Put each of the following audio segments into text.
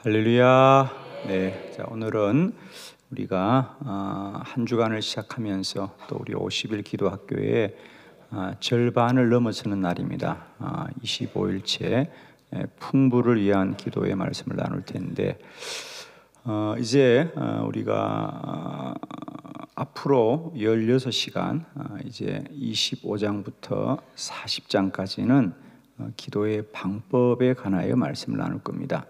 할렐루야. 네, 자 오늘은 우리가 한 주간을 시작하면서 또 우리 50일 기도학교의 절반을 넘어서는 날입니다. 25일째 풍부를 위한 기도의 말씀을 나눌 텐데 이제 우리가 앞으로 16시간 이제 25장부터 40장까지는 기도의 방법에 관하여 말씀을 나눌 겁니다.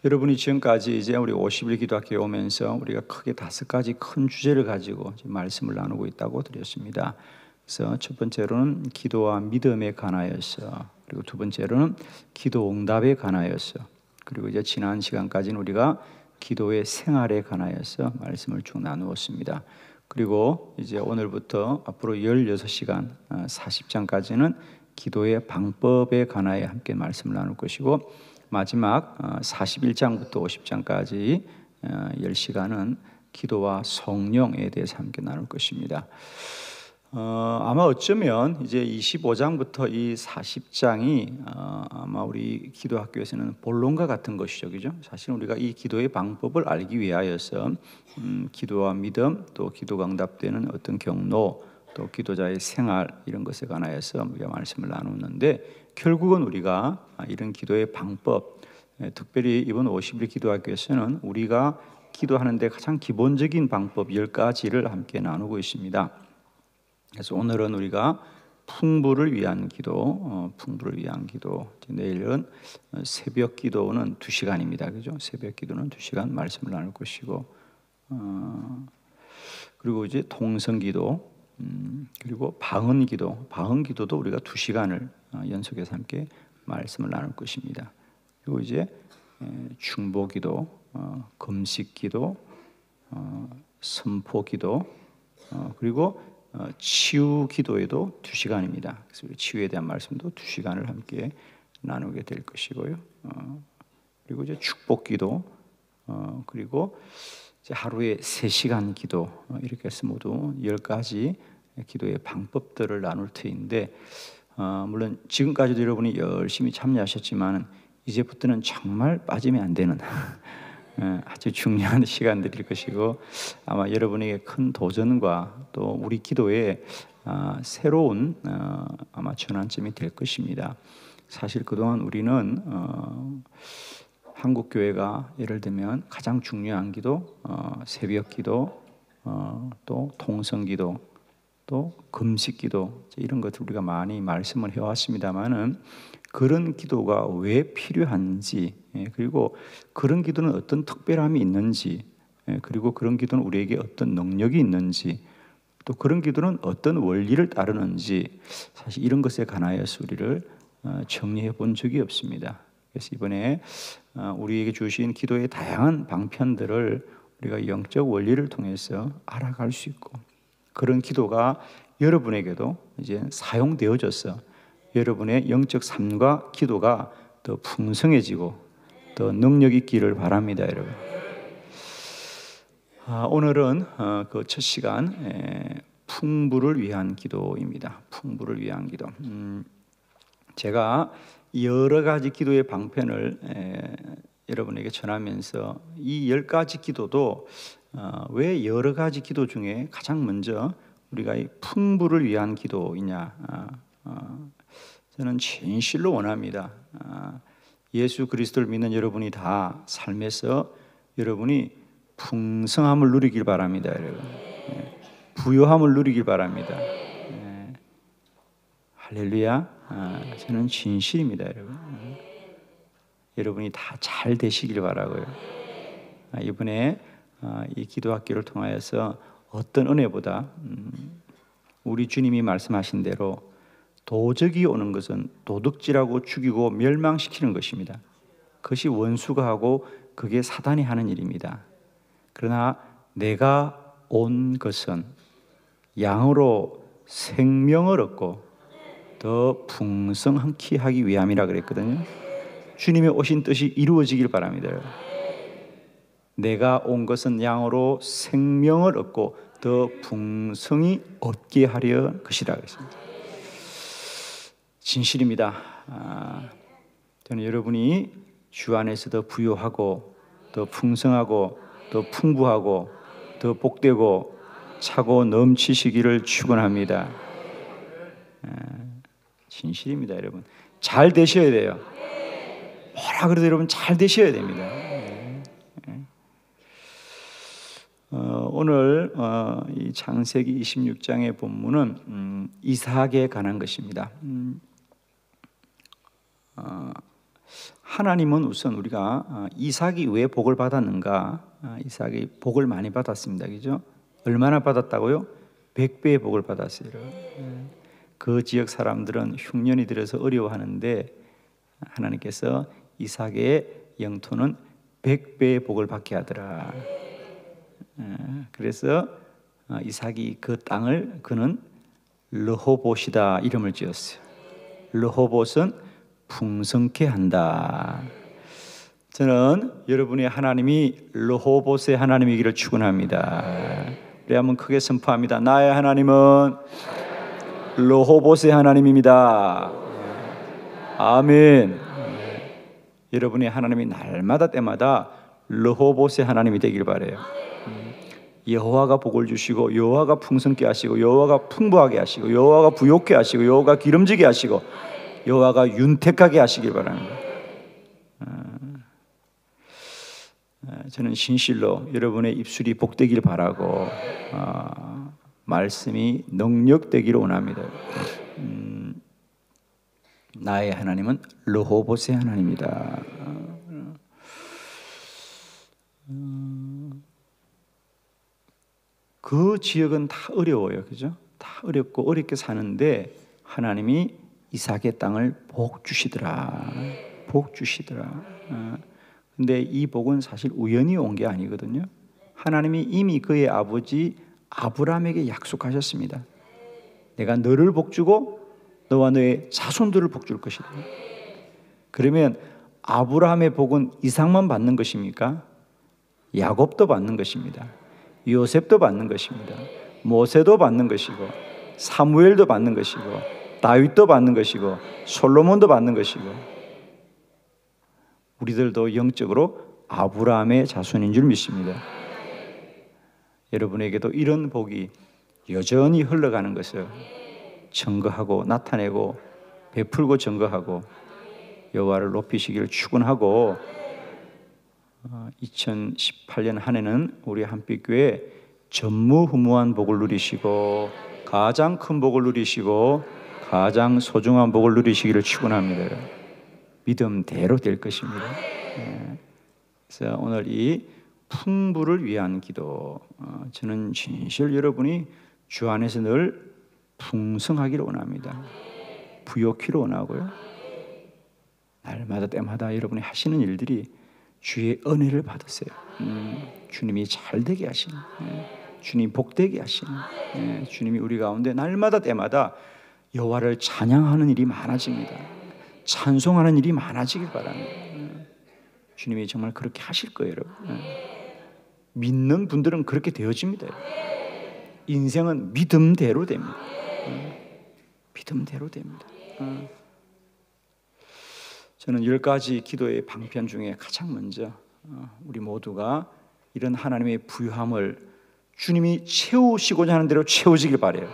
여러분이 지금까지 이제 우리 50일 기도학교에 오면서 우리가 크게 5가지 큰 주제를 가지고 말씀을 나누고 있다고 드렸습니다. 그래서 첫 번째로는 기도와 믿음에 관하여서, 그리고 두 번째로는 기도 응답에 관하여서, 그리고 이제 지난 시간까지는 우리가 기도의 생활에 관하여서 말씀을 쭉 나누었습니다. 그리고 이제 오늘부터 앞으로 16시간 40장까지는 기도의 방법에 관하여 함께 말씀을 나눌 것이고, 마지막 41장부터 50장까지 10시간은 기도와 성령에 대해서 함께 나눌 것입니다. 아마 어쩌면 이제 25장부터 이 40장이 아마 우리 기도학교에서는 본론과 같은 것이죠, 그죠? 사실 우리가 이 기도의 방법을 알기 위하여서 기도와 믿음, 또 기도가 응답되는 어떤 경로, 또 기도자의 생활, 이런 것에 관하여서 우리가 말씀을 나누는데, 결국은 우리가 이런 기도의 방법, 특별히 이번 50일 기도학교에서는 우리가 기도하는데 가장 기본적인 방법 10가지를 함께 나누고 있습니다. 그래서 오늘은 우리가 풍부를 위한 기도, 풍부를 위한 기도. 내일은 새벽 기도는 2시간입니다, 그죠? 새벽 기도는 2시간 말씀을 나눌 것이고, 그리고 이제 통성 기도, 그리고 방언 기도도 우리가 2시간을 연속해서 함께 말씀을 나눌 것입니다. 그리고 이제 중보 기도, 금식 기도, 선포 기도, 그리고 치유 기도에도 2시간입니다. 그래서 치유에 대한 말씀도 2시간을 함께 나누게 될 것이고요. 그리고 이제 축복 기도, 그리고 이제 하루에 3시간 기도, 이렇게 해서 모두 10가지 기도의 방법들을 나눌 터인데, 물론 지금까지도 여러분이 열심히 참여하셨지만 이제부터는 정말 빠지면 안 되는 아주 중요한 시간들일 것이고, 아마 여러분에게 큰 도전과 또 우리 기도에 새로운 아마 전환점이 될 것입니다. 사실 그동안 우리는 한국 교회가 예를 들면 가장 중요한 기도, 새벽 기도, 또 통성 기도, 또 금식 기도, 이런 것들 우리가 많이 말씀을 해왔습니다만은, 그런 기도가 왜 필요한지, 그리고 그런 기도는 어떤 특별함이 있는지, 그리고 그런 기도는 우리에게 어떤 능력이 있는지, 또 그런 기도는 어떤 원리를 따르는지, 사실 이런 것에 관하여서 우리를 정리해 본 적이 없습니다. 그래서 이번에 우리에게 주신 기도의 다양한 방편들을 우리가 영적 원리를 통해서 알아갈 수 있고, 그런 기도가 여러분에게도 이제 사용되어져서 여러분의 영적 삶과 기도가 더 풍성해지고 더 능력 있기를 바랍니다, 여러분. 오늘은 그 첫 시간 풍부를 위한 기도입니다. 풍부를 위한 기도. 제가 여러 가지 기도의 방편을 여러분에게 전하면서 이 10가지 기도도 왜 여러 가지 기도 중에 가장 먼저 우리가 이 풍부를 위한 기도이냐, 저는 진실로 원합니다. 예수 그리스도를 믿는 여러분이 다 삶에서 여러분이 풍성함을 누리길 바랍니다, 여러분. 부요함을 누리길 바랍니다. 할렐루야. 저는 진실입니다, 여러분. 여러분이 다 잘 되시길 바라고요. 이번에 이 기도학교를 통하여서 어떤 은혜보다 우리 주님이 말씀하신 대로 도적이 오는 것은 도둑질하고 죽이고 멸망시키는 것입니다. 그것이 원수가 하고 그게 사단이 하는 일입니다. 그러나 내가 온 것은 양으로 생명을 얻고 더 풍성하게 하기 위함이라 그랬거든요. 주님의 오신 뜻이 이루어지길 바랍니다. 내가 온 것은 양으로 생명을 얻고 더 풍성히 얻게 하려 것이라 그랬습니다. 진실입니다. 저는 여러분이 주 안에서 더 부요하고 더 풍성하고 더 풍부하고 더 복되고 차고 넘치시기를 축원합니다. 진실입니다, 여러분. 잘 되셔야 돼요. 뭐라 그래도 여러분 잘 되셔야 됩니다. 오늘 이 창세기 26장의 본문은 이삭에 관한 것입니다. 하나님은 우선 우리가 이삭이 왜 복을 받았는가? 이삭이 복을 많이 받았습니다. 그죠? 얼마나 받았다고요? 100배의 복을 받았어요. 그 지역 사람들은 흉년이 들어서 어려워하는데 하나님께서 이삭의 영토는 100배의 복을 받게 하더라. 그래서 이삭이 그 땅을 그는 르호봇이다 이름을 지었어요. 르호봇은 풍성케 한다. 저는 여러분의 하나님이 르호봇의 하나님이기를 축원합니다. 우리 한번 크게 선포합니다. 나의 하나님은 르호봇의 하나님입니다. 아멘. 여러분의 하나님이 날마다 때마다 르호봇의 하나님이 되길 바라요. 여호와가 복을 주시고 여호와가 풍성케 하시고 여호와가 풍부하게 하시고 여호와가 부욕케 하시고 여호와가 기름지게 하시고 여호와가 윤택하게 하시길 바랍니다. 저는 진실로 여러분의 입술이 복되길 바라고 말씀이 능력되기를 원합니다. 나의 하나님은 르호봇의 하나님이다. 그 지역은 다 어려워요, 그죠? 다 어렵고 어렵게 사는데 하나님이 이삭의 땅을 복 주시더라. 복 주시더라. 근데 이 복은 사실 우연히 온 게 아니거든요. 하나님이 이미 그의 아버지 아브라함에게 약속하셨습니다. 내가 너를 복 주고 너와 너의 자손들을 복 줄 것이다. 그러면 아브라함의 복은 이삭만 받는 것입니까? 야곱도 받는 것입니다. 요셉도 받는 것입니다. 모세도 받는 것이고 사무엘도 받는 것이고 다윗도 받는 것이고 솔로몬도 받는 것이고 우리들도 영적으로 아브라함의 자손인 줄 믿습니다. 여러분에게도 이런 복이 여전히 흘러가는 것을 증거하고 나타내고 베풀고 증거하고 여호와를 높이시기를 축원하고 2018년 한 해는 우리 한빛교회 전무후무한 복을 누리시고 가장 큰 복을 누리시고 가장 소중한 복을 누리시기를 축원합니다. 믿음대로 될 것입니다. 그래서 오늘 이 풍부를 위한 기도, 저는 진실 여러분이 주 안에서 늘 풍성하기를 원합니다. 부욕기를 원하고요. 날마다 때마다 여러분이 하시는 일들이 주의 은혜를 받으세요. 주님이 잘되게 하시는, 주님 복되게 하시는, 주님이 우리 가운데 날마다 때마다 여호와를 찬양하는 일이 많아집니다. 찬송하는 일이 많아지길 바랍니다. 주님이 정말 그렇게 하실 거예요, 여러분. 믿는 분들은 그렇게 되어집니다. 인생은 믿음대로 됩니다. 믿음대로 됩니다. 저는 10가지 기도의 방편 중에 가장 먼저 우리 모두가 이런 하나님의 부유함을 주님이 채우시고자 하는 대로 채워지길 바라요.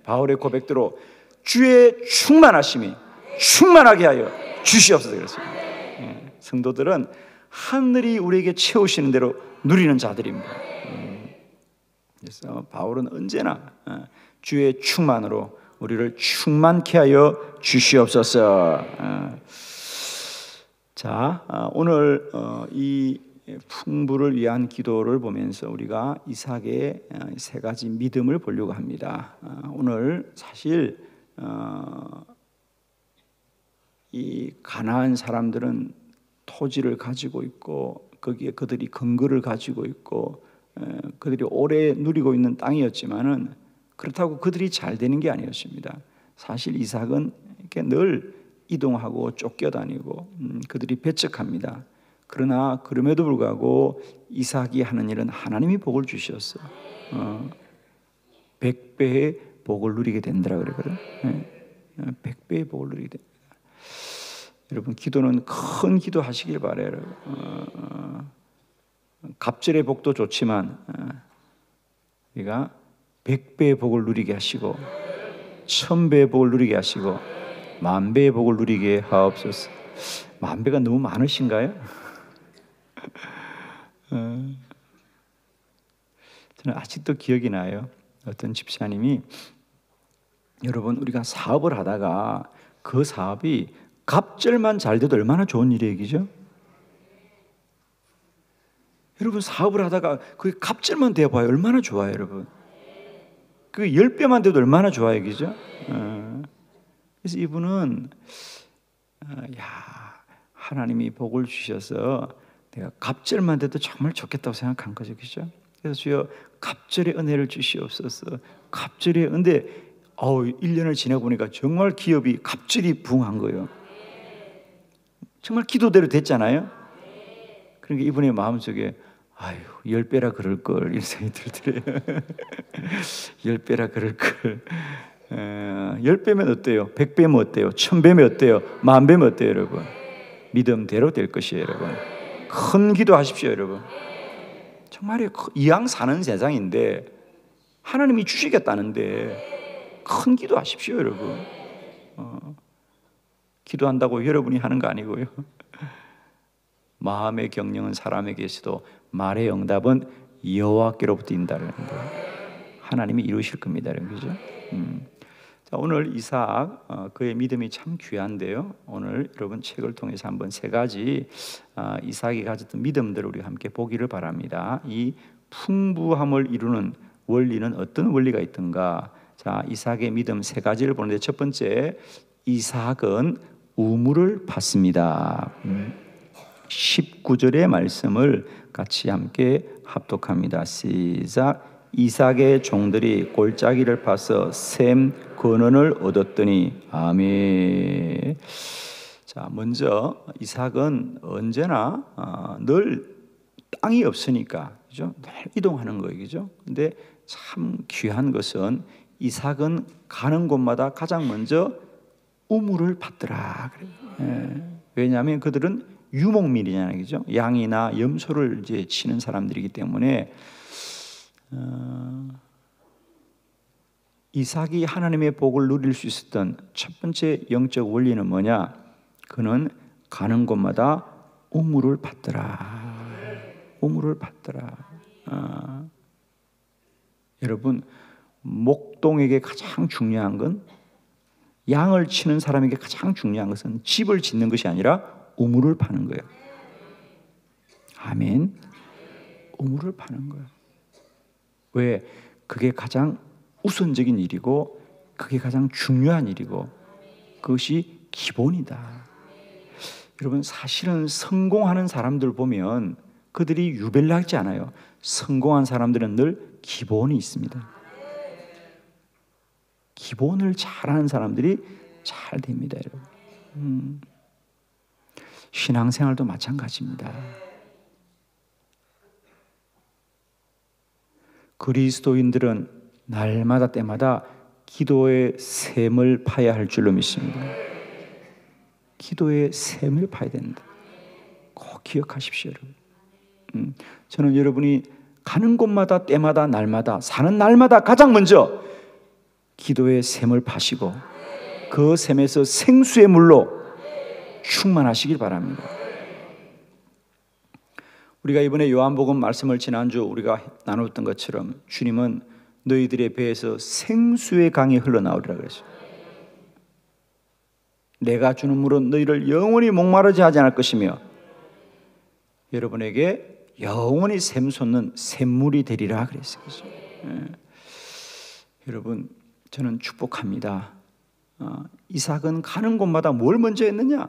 바울의 고백대로 주의 충만하심이 충만하게 하여 주시옵소서 그랬습니다. 성도들은 하늘이 우리에게 채우시는 대로 누리는 자들입니다. 그래서 바울은 언제나 주의 충만으로 우리를 충만케 하여 주시옵소서. 자, 오늘 이 풍부를 위한 기도를 보면서 우리가 이삭의 3가지 믿음을 보려고 합니다. 오늘 사실 이 가나안 사람들은 토지를 가지고 있고 거기에 그들이 근거를 가지고 있고 그들이 오래 누리고 있는 땅이었지만은 그렇다고 그들이 잘 되는 게 아니었습니다. 사실 이삭은 이렇게 늘 이동하고 쫓겨다니고 그들이 배척합니다. 그러나 그럼에도 불구하고 이삭이 하는 일은 하나님이 복을 주셨어요. 100배의 복을 누리게 된다라 그러거든. 100배의 복을 누리게 됩니다. 여러분 기도는 큰 기도 하시길 바라요. 갑절의 복도 좋지만 우리가 100배의 복을 누리게 하시고 1000배의 복을 누리게 하시고 10,000배의 복을 누리게 하옵소서. 10,000배가 너무 많으신가요? 저는 아직도 기억이 나요. 어떤 집사님이 여러분 우리가 사업을 하다가 그 사업이 갑절만 잘 돼도 얼마나 좋은 일이 얘기죠? 여러분 사업을 하다가 그게 갑절만 돼봐요. 얼마나 좋아요, 여러분. 그 10배만 돼도 얼마나 좋아요, 얘기죠? 그래서 이분은 하나님이 복을 주셔서 내가 갑절만 돼도 정말 좋겠다고 생각한 거죠, 그죠? 그래서 주여 갑절의 은혜를 주시옵소서. 갑절의 은혜. 1년을 지내고 보니까 정말 기업이 갑절이 부흥한 거예요. 정말 기도대로 됐잖아요. 그러니까 이분의 마음속에 10배라 그럴 걸 이런 생각이 들더래요. 10배라 그럴 걸. 10배면 어때요? 100배면 어때요? 1000배면 어때요? 10,000배면 어때요, 여러분? 믿음대로 될 것이에요, 여러분. 큰 기도하십시오, 여러분. 정말 이왕 사는 세상인데 하나님이 주시겠다는데 큰 기도하십시오, 여러분. 기도한다고 여러분이 하는 거 아니고요. 마음의 경영은 사람에게 있어도 말의 응답은 여호와께로부터 인다는 거예요. 하나님이 이루실 겁니다, 그죠? 자, 오늘 이삭 그의 믿음이 참 귀한데요. 오늘 여러분 책을 통해서 한번 3가지 이삭이 가졌던 믿음들을 우리 함께 보기를 바랍니다. 이 풍부함을 이루는 원리는 어떤 원리가 있던가? 자, 이삭의 믿음 3가지를 보는데 첫 번째, 이삭은 우물을 팠습니다. 19절의 말씀을 같이 함께 합독합니다. 시작. 이삭의 종들이 골짜기를 파서 샘 근원을 얻었더니. 아멘. 자, 먼저 이삭은 언제나 늘 땅이 없으니까, 그죠? 늘 이동하는 거예요, 그죠? 근데 참 귀한 것은 이삭은 가는 곳마다 가장 먼저 우물을 팠더라. 왜냐하면 그들은 유목민이잖아요, 그죠? 양이나 염소를 이제 치는 사람들이기 때문에 이삭이 하나님의 복을 누릴 수 있었던 첫 번째 영적 원리는 뭐냐? 그는 가는 곳마다 우물을 팠더라. 우물을 팠더라. 여러분, 목동에게 가장 중요한 건, 양을 치는 사람에게 가장 중요한 것은 집을 짓는 것이 아니라 우물을 파는 거예요. 아멘. 우물을 파는 거예요. 왜? 그게 가장 우선적인 일이고 그게 가장 중요한 일이고 그것이 기본이다. 여러분, 사실은 성공하는 사람들 보면 그들이 유별나지 않아요. 성공한 사람들은 늘 기본이 있습니다. 기본을 잘하는 사람들이 잘 됩니다, 여러분. 신앙생활도 마찬가지입니다. 그리스도인들은 날마다 때마다 기도의 샘을 파야 할 줄로 믿습니다. 기도의 샘을 파야 된다. 꼭 기억하십시오, 여러분. 저는 여러분이 가는 곳마다 때마다 날마다 사는 날마다 가장 먼저 기도의 샘을 파시고 그 샘에서 생수의 물로 충만하시길 바랍니다. 우리가 이번에 요한복음 말씀을 지난주 우리가 나눴던 것처럼 주님은 너희들의 배에서 생수의 강이 흘러나오리라 그랬어요. 내가 주는 물은 너희를 영원히 목마르지 하지 않을 것이며 여러분에게 영원히 샘솟는 샘물이 되리라 그랬어요. 여러분, 저는 축복합니다. 이삭은 가는 곳마다 뭘 먼저 했느냐?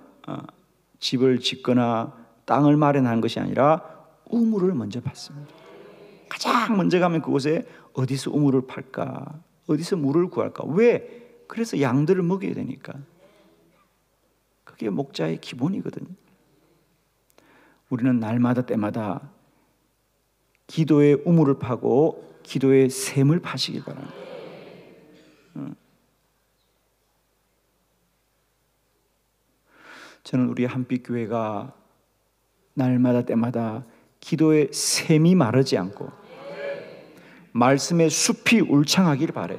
집을 짓거나 땅을 마련한 것이 아니라 우물을 먼저 팠습니다. 가장 먼저 가면 그곳에 어디서 우물을 팔까? 어디서 물을 구할까? 왜? 그래서 양들을 먹여야 되니까. 그게 목자의 기본이거든요. 우리는 날마다 때마다 기도의 우물을 파고 기도의 샘을 파시기 바랍니다. 저는 우리 한빛교회가 날마다 때마다 기도의 샘이 마르지 않고 말씀의 숲이 울창하길 바라요.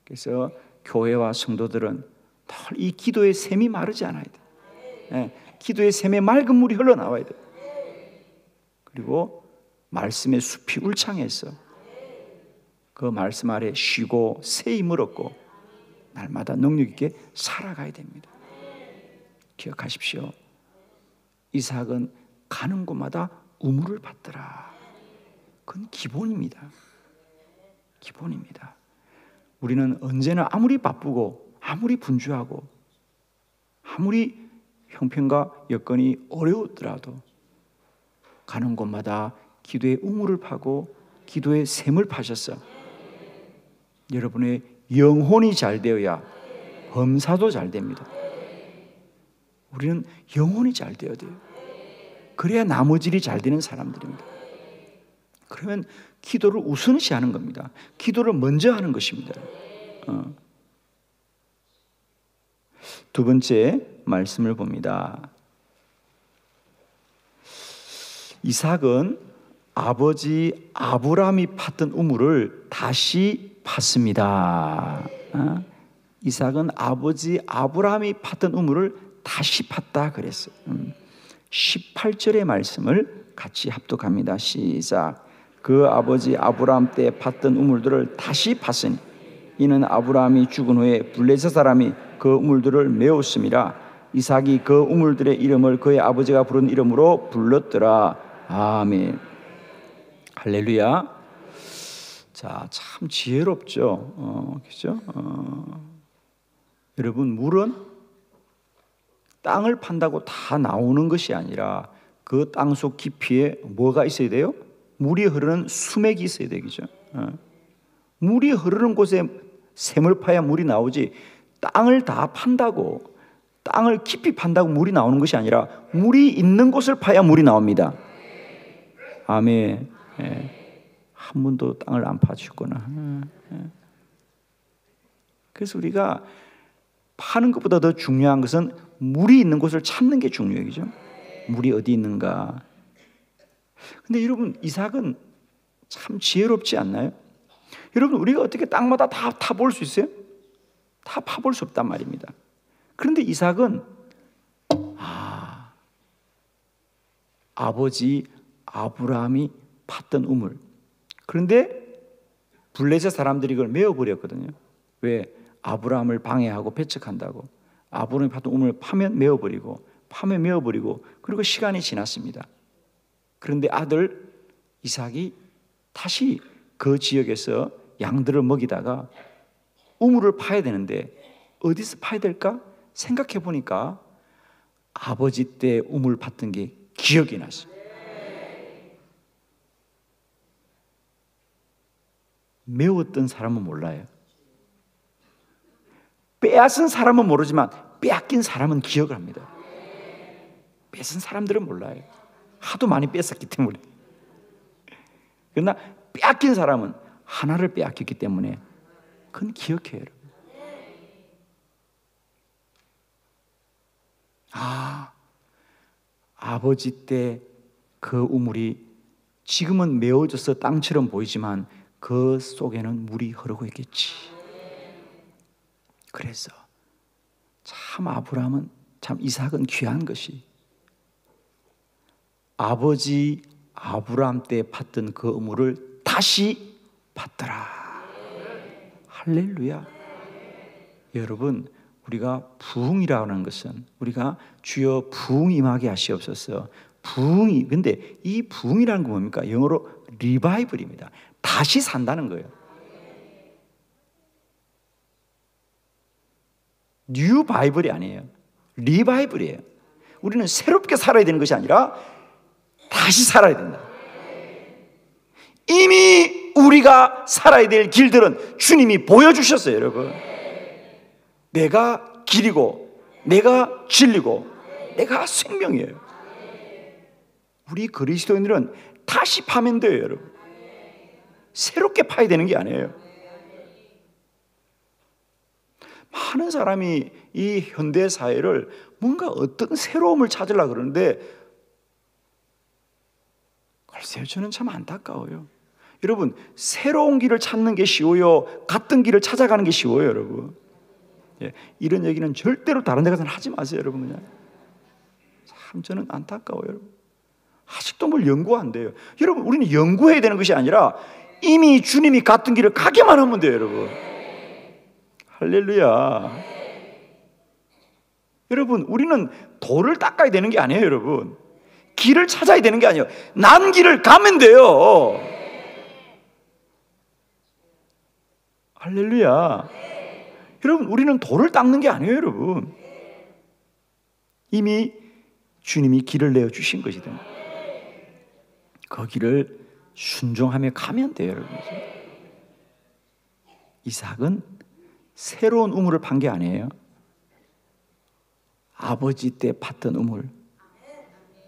그래서 교회와 성도들은 늘 이 기도의 샘이 마르지 않아야 돼. 기도의 샘에 맑은 물이 흘러나와야 돼. 그리고 말씀의 숲이 울창해서 그 말씀 아래 쉬고 새 힘을 얻고 날마다 능력 있게 살아가야 됩니다. 기억하십시오. 이삭은 가는 곳마다 우물을 받더라. 그건 기본입니다. 기본입니다. 우리는 언제나 아무리 바쁘고 아무리 분주하고 아무리 형편과 여건이 어려우더라도 가는 곳마다 기도의 우물을 파고 기도의 샘을 파셔서 여러분의 영혼이 잘 되어야 범사도 잘 됩니다. 우리는 영혼이 잘 되어야 돼요. 그래야 나머지이 잘 되는 사람들입니다. 그러면 기도를 우선시하는 겁니다. 기도를 먼저 하는 것입니다. 두 번째 말씀을 봅니다. 이삭은 아버지 아브라함이 팠던 우물을 다시 팠습니다. 이삭은 아버지 아브라함이 팠던 우물을 다시 팠다 그랬어요. 18절의 말씀을 같이 합독합니다. 시작. 그 아버지 아브라함 때 팠던 우물들을 다시 팠으니 이는 아브라함이 죽은 후에 블레셋 사람이 그 우물들을 메웠음이라. 이삭이 그 우물들의 이름을 그의 아버지가 부른 이름으로 불렀더라. 아멘. 할렐루야. 자, 참 지혜롭죠. 그죠? 여러분, 물은 땅을 판다고 다 나오는 것이 아니라 그 땅 속 깊이에 뭐가 있어야 돼요? 물이 흐르는 수맥이 있어야 되겠죠. 물이 흐르는 곳에 샘을 파야 물이 나오지, 땅을 다 판다고, 땅을 깊이 판다고 물이 나오는 것이 아니라 물이 있는 곳을 파야 물이 나옵니다. 아멘. 한 번도 땅을 안 파주셨구나. 그래서 우리가 파는 것보다 더 중요한 것은 물이 있는 곳을 찾는 게 중요해요. 그죠? 물이 어디 있는가. 근데 여러분, 이삭은 참 지혜롭지 않나요? 여러분, 우리가 어떻게 땅마다 다 타볼 수 있어요? 다 파볼 수 없단 말입니다. 그런데 이삭은 아버지 아브라함이 팠던 우물, 그런데 블레셋 사람들이 그걸 메워버렸거든요. 왜? 아브라함을 방해하고 배척한다고. 아브라함이 팠던 우물을 파면 메워버리고, 파면 메워버리고, 그리고 시간이 지났습니다. 그런데 아들 이삭이 다시 그 지역에서 양들을 먹이다가 우물을 파야 되는데 어디서 파야 될까? 생각해 보니까 아버지 때 우물 팠던 게 기억이 났어요. 메웠던 사람은 몰라요. 빼앗은 사람은 모르지만 빼앗긴 사람은 기억을 합니다. 뺏은 사람들은 몰라요. 하도 많이 뺏었기 때문에. 그러나 빼앗긴 사람은 하나를 빼앗겼기 때문에 그건 기억해요. 여러분. 아버지 때 그 우물이 지금은 메워져서 땅처럼 보이지만 그 속에는 물이 흐르고 있겠지. 그래서 참 아브라함은, 참 이삭은 귀한 것이 아버지 아브라함 때 팠던 그 우물을 다시 팠더라. 할렐루야. 여러분, 우리가 부흥이라고 하는 것은 우리가 주여 부흥 임하게 하시옵소서. 부흥이, 근데 이 부흥이라는 건 뭡니까? 영어로 리바이벌입니다. 다시 산다는 거예요. 뉴 바이블이 아니에요. 리바이벌이에요. 우리는 새롭게 살아야 되는 것이 아니라 다시 살아야 된다. 이미 우리가 살아야 될 길들은 주님이 보여주셨어요, 여러분. 내가 길이고, 내가 진리고, 내가 생명이에요. 우리 그리스도인들은 다시 파면 돼요, 여러분. 새롭게 파야 되는 게 아니에요. 많은 사람이 이 현대 사회를 뭔가 어떤 새로움을 찾으려고 그러는데 글쎄요, 저는 참 안타까워요. 여러분, 새로운 길을 찾는 게 쉬워요? 같은 길을 찾아가는 게 쉬워요, 여러분? 예, 이런 얘기는 절대로 다른 데 가서는 하지 마세요, 여러분. 그냥 참 저는 안타까워요, 여러분. 아직도 뭘 연구한대요. 여러분, 우리는 연구해야 되는 것이 아니라 이미 주님이 같은 길을 가기만 하면 돼요, 여러분. 할렐루야. 여러분, 우리는 돌을 닦아야 되는 게 아니에요, 여러분. 길을 찾아야 되는 게 아니에요. 난 길을 가면 돼요. 할렐루야. 여러분, 우리는 돌을 닦는 게 아니에요, 여러분. 이미 주님이 길을 내어주신 것이다. 그 길을 순종하며 가면 돼요, 여러분. 이삭은 새로운 우물을 판 게 아니에요. 아버지 때 팠던 우물.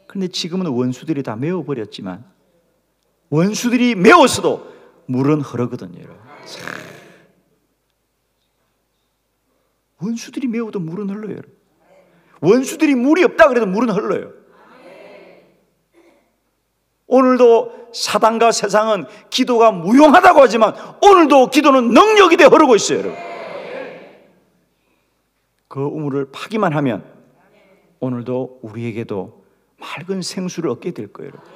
그런데 지금은 원수들이 다 메워버렸지만 원수들이 메웠어도 물은 흐르거든요, 여러분. 원수들이 메워도 물은 흘러요, 여러분. 원수들이 물이 없다 그래도 물은 흘러요. 오늘도 사단과 세상은 기도가 무용하다고 하지만 오늘도 기도는 능력이 되어 흐르고 있어요, 여러분. 그 우물을 파기만 하면 오늘도 우리에게도 맑은 생수를 얻게 될 거예요, 여러분.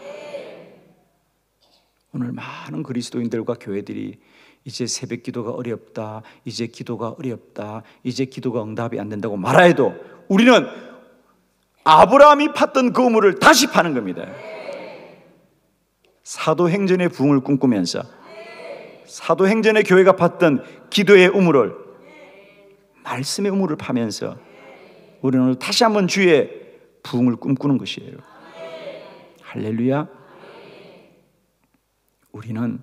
오늘 많은 그리스도인들과 교회들이 이제 새벽 기도가 어렵다, 이제 기도가 어렵다, 이제 기도가 응답이 안 된다고 말해도 우리는 아브라함이 팠던 그 우물을 다시 파는 겁니다. 사도행전의 부흥을 꿈꾸면서 사도행전의 교회가 팠던 기도의 우물을, 말씀의 우물을 파면서 우리는 오늘 다시 한번 주의 부흥을 꿈꾸는 것이에요. 할렐루야. 우리는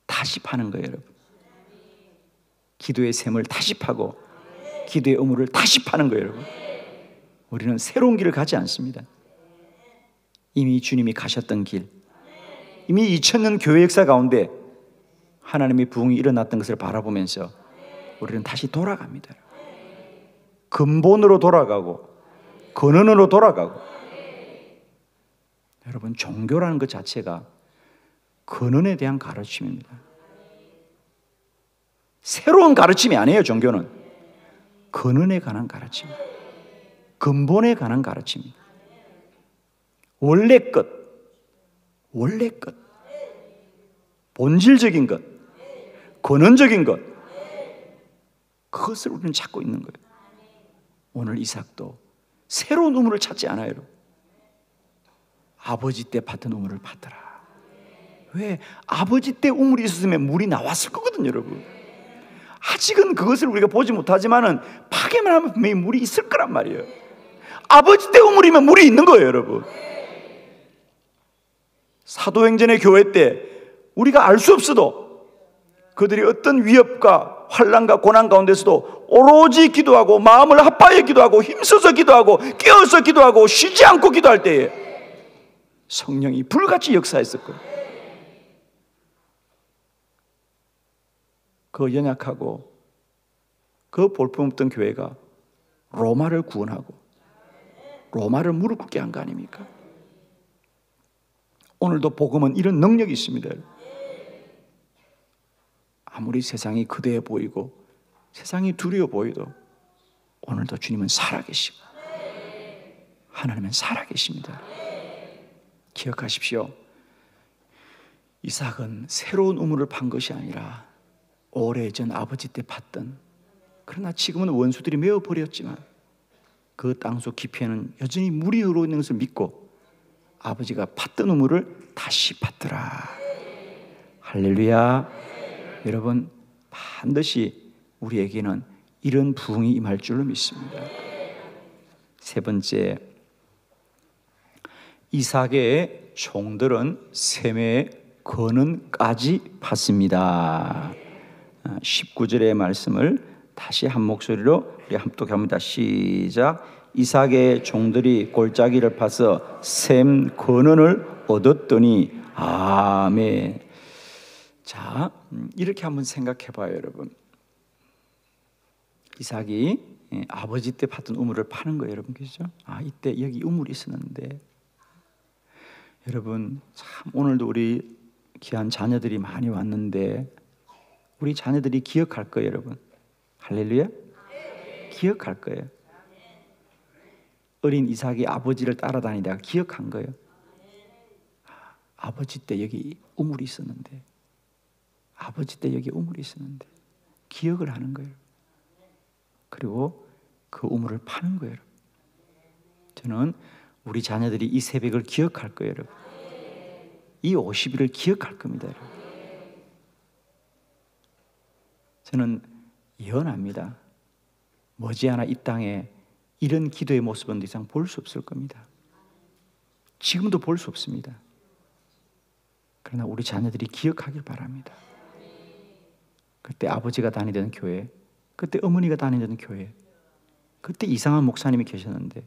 다시 파는 거예요, 여러분. 기도의 샘을 다시 파고 기도의 우물을 다시 파는 거예요, 여러분. 우리는 새로운 길을 가지 않습니다. 이미 주님이 가셨던 길, 이미 2000년 교회 역사 가운데 하나님의 부흥이 일어났던 것을 바라보면서 우리는 다시 돌아갑니다. 근본으로 돌아가고 근원으로 돌아가고. 여러분, 종교라는 것 자체가 근원에 대한 가르침입니다. 새로운 가르침이 아니에요. 종교는 근원에 관한 가르침, 근본에 관한 가르침입니다. 원래 것, 원래 것, 본질적인 것, 근원적인 것, 그것을 우리는 찾고 있는 거예요. 오늘 이삭도 새로운 우물을 찾지 않아요, 여러분. 아버지 때 팠던 우물을 팠더라. 왜? 아버지 때 우물이 있었으면 물이 나왔을 거거든요, 여러분. 아직은 그것을 우리가 보지 못하지만은 파기만 하면 분명히 물이 있을 거란 말이에요. 아버지 때 우물이면 물이 있는 거예요, 여러분. 사도행전의 교회 때 우리가 알 수 없어도 그들이 어떤 위협과 환난과 고난 가운데서도 오로지 기도하고 마음을 합하여 기도하고 힘써서 기도하고 깨어서 기도하고 쉬지 않고 기도할 때에 성령이 불같이 역사했을 거예요. 그 연약하고 그 볼품없던 교회가 로마를 구원하고 로마를 무릎 꿇게 한 거 아닙니까? 오늘도 복음은 이런 능력이 있습니다. 아무리 세상이 거대해 보이고 세상이 두려워 보여도 오늘도 주님은 살아계시고 하나님은 살아계십니다. 기억하십시오. 이삭은 새로운 우물을 판 것이 아니라 오래전 아버지 때 팠던, 그러나 지금은 원수들이 메워버렸지만 그 땅속 깊이에는 여전히 물이 흐르고 있는 것을 믿고 아버지가 팠던 우물을 다시 팠더라. 할렐루야. 여러분, 반드시 우리에게는 이런 부흥이 임할 줄로 믿습니다. 세 번째, 이삭의 종들은 셈의 근원까지 팠습니다. 19절의 말씀을 다시 한 목소리로 우리 합독합니다. 시작. 이삭의 종들이 골짜기를 파서 셈 근원을 얻었더니. 아멘. 자, 이렇게 한번 생각해 봐요, 여러분. 이삭이 아버지 때 봤던 우물을 파는 거예요, 여러분. 그죠? 이때 여기 우물이 있었는데. 여러분, 참 오늘도 우리 귀한 자녀들이 많이 왔는데 우리 자녀들이 기억할 거예요, 여러분. 할렐루야. 기억할 거예요. 어린 이삭이 아버지를 따라다니다가 기억한 거예요. 아버지 때 여기 우물이 있었는데, 아버지 때 여기 우물이 있었는데, 기억을 하는 거예요. 그리고 그 우물을 파는 거예요, 여러분. 저는 우리 자녀들이 이 새벽을 기억할 거예요, 여러분. 이 50일을 기억할 겁니다, 여러분. 저는 예언합니다. 머지않아 이 땅에 이런 기도의 모습은 더 이상 볼 수 없을 겁니다. 지금도 볼 수 없습니다. 그러나 우리 자녀들이 기억하길 바랍니다. 그때 아버지가 다니던 교회, 그때 어머니가 다니던 교회, 그때 이상한 목사님이 계셨는데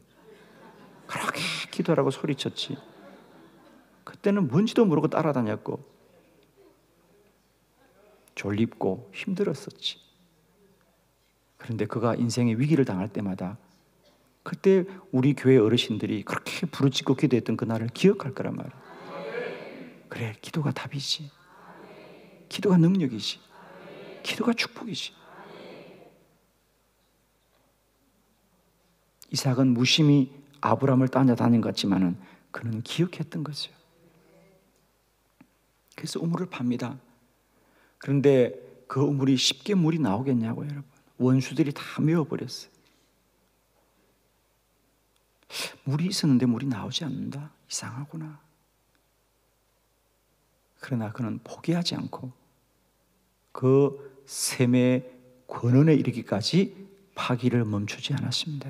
그렇게 기도하라고 소리쳤지. 그때는 뭔지도 모르고 따라다녔고 졸립고 힘들었었지. 그런데 그가 인생의 위기를 당할 때마다 그때 우리 교회 어르신들이 그렇게 부르짖고 기도했던 그날을 기억할 거란 말이에요. 그래, 기도가 답이지. 기도가 능력이지. 기도가 축복이지. 이삭은 무심히 아브라함을 따라다닌 것 같지만은 그는 기억했던 거죠. 그래서 우물을 팝니다. 그런데 그 우물이 쉽게 물이 나오겠냐고요, 여러분. 원수들이 다 메워버렸어요. 물이 있었는데 물이 나오지 않는다? 이상하구나. 그러나 그는 포기하지 않고 그 샘의 권원에 이르기까지 파기를 멈추지 않았습니다.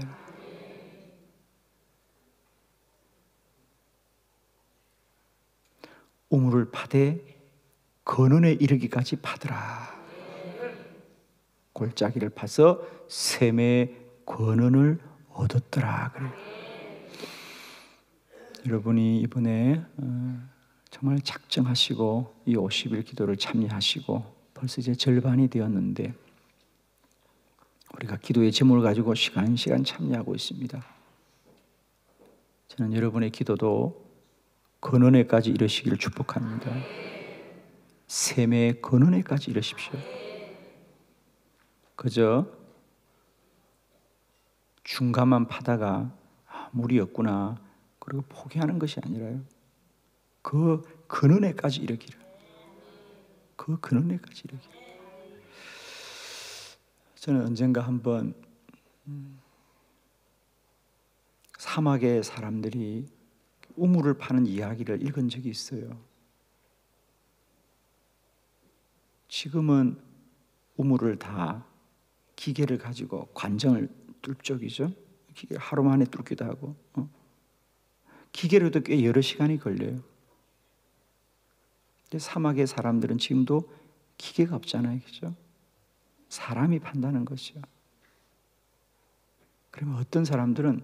우물을 파되 권원에 이르기까지 파더라. 골짜기를 파서 샘의 권원을 얻었더라. 그래요. 여러분이 이번에 정말 작정하시고 이 50일 기도를 참여하시고 벌써 이제 절반이 되었는데 우리가 기도의 제목을 가지고 시간 참여하고 있습니다. 저는 여러분의 기도도 근원에까지 이르시기를 축복합니다. 샘의 근원에까지 이르십시오. 그저 중간만 파다가 물이 없구나 그리고 포기하는 것이 아니라요. 그 근원에까지 이르기를. 그 근원에까지 이르기를. 저는 언젠가 한번 사막의 사람들이 우물을 파는 이야기를 읽은 적이 있어요. 지금은 우물을 다 기계를 가지고 관정을 뚫 쪽이죠. 기계 하루 만에 뚫기도 하고 기계로도 꽤 여러 시간이 걸려요. 근데 사막의 사람들은 지금도 기계가 없잖아요, 그죠? 사람이 판다는 것이요. 그러면 어떤 사람들은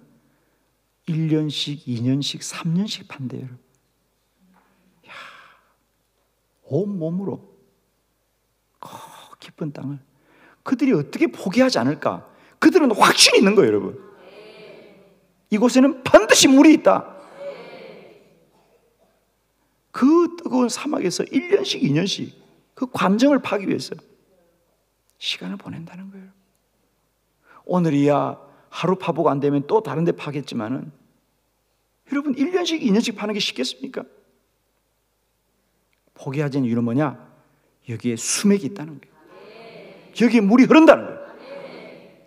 1년씩, 2년씩, 3년씩 판대요. 야, 온 몸으로 깊은 땅을 그들이 어떻게 포기하지 않을까? 그들은 확신이 있는 거예요, 여러분. 이곳에는 반드시 물이 있다. 그 뜨거운 사막에서 1년씩, 2년씩 그 관정을 파기 위해서 시간을 보낸다는 거예요. 오늘이야 하루 파보고 안 되면 또 다른 데 파겠지만은 여러분 1년씩, 2년씩 파는 게 쉽겠습니까? 포기하자는 이유는 뭐냐? 여기에 수맥이 있다는 거예요. 여기에 물이 흐른다는 거예요.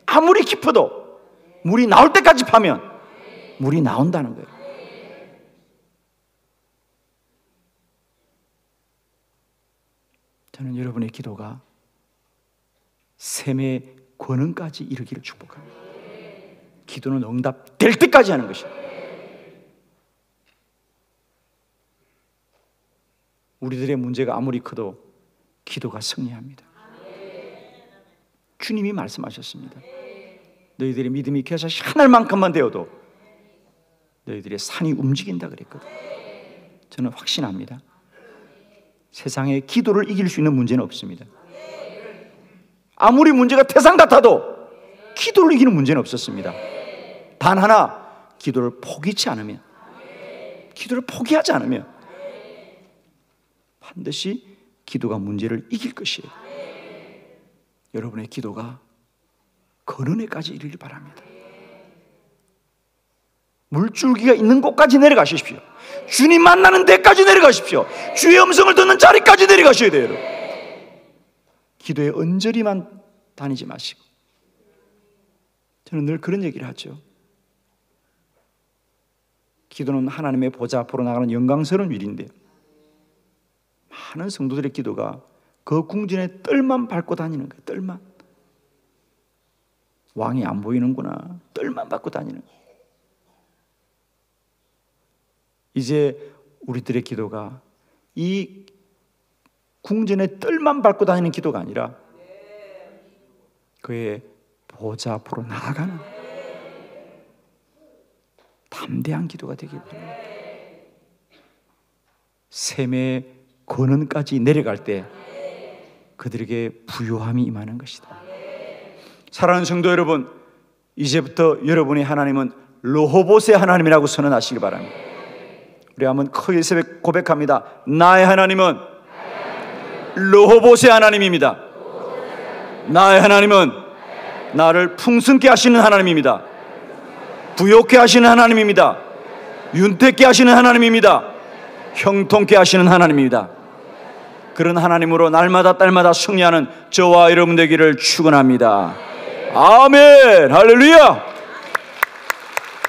아무리 깊어도 물이 나올 때까지 파면 물이 나온다는 거예요. 저는 여러분의 기도가 샘의 권능까지 이르기를 축복합니다. 기도는 응답될 때까지 하는 것입니다. 우리들의 문제가 아무리 커도 기도가 승리합니다. 주님이 말씀하셨습니다. 너희들의 믿음이 겨자씨 하늘만큼만 되어도 너희들의 산이 움직인다 그랬거든. 저는 확신합니다. 세상에 기도를 이길 수 있는 문제는 없습니다. 아무리 문제가 태산 같아도 기도를 이기는 문제는 없었습니다. 단 하나, 기도를 포기치 않으면, 기도를 포기하지 않으면 반드시 기도가 문제를 이길 것이에요. 여러분의 기도가 근원에까지 이르길 바랍니다. 물줄기가 있는 곳까지 내려가십시오. 주님 만나는 데까지 내려가십시오. 주의 음성을 듣는 자리까지 내려가셔야 돼요. 여러분. 기도에 언저리만 다니지 마시고. 저는 늘 그런 얘기를 하죠. 기도는 하나님의 보좌 앞으로 나가는 영광스러운 일인데, 많은 성도들의 기도가 그 궁전의 뜰만 밟고 다니는 거예요. 뜰만. 왕이 안 보이는구나. 뜰만 밟고 다니는 거예요. 이제 우리들의 기도가 이 궁전의 뜰만 밟고 다니는 기도가 아니라 그의 보좌 앞으로 나아가는 담대한 기도가 되길 바랍니다. 샘의 근원까지 내려갈 때 그들에게 부요함이 임하는 것이다. 사랑하는 성도 여러분, 이제부터 여러분의 하나님은 르호봇의 하나님이라고 선언하시기 바랍니다. 우리 한번 크게 고백합니다. 나의 하나님은 르호봇의 하나님입니다. 나의 하나님은 나를 풍성케 하시는 하나님입니다. 부욕케 하시는 하나님입니다. 윤택케 하시는 하나님입니다. 형통케 하시는 하나님입니다. 그런 하나님으로 날마다 딸마다 승리하는 저와 여러분 되기를 축원합니다. 아멘. 할렐루야.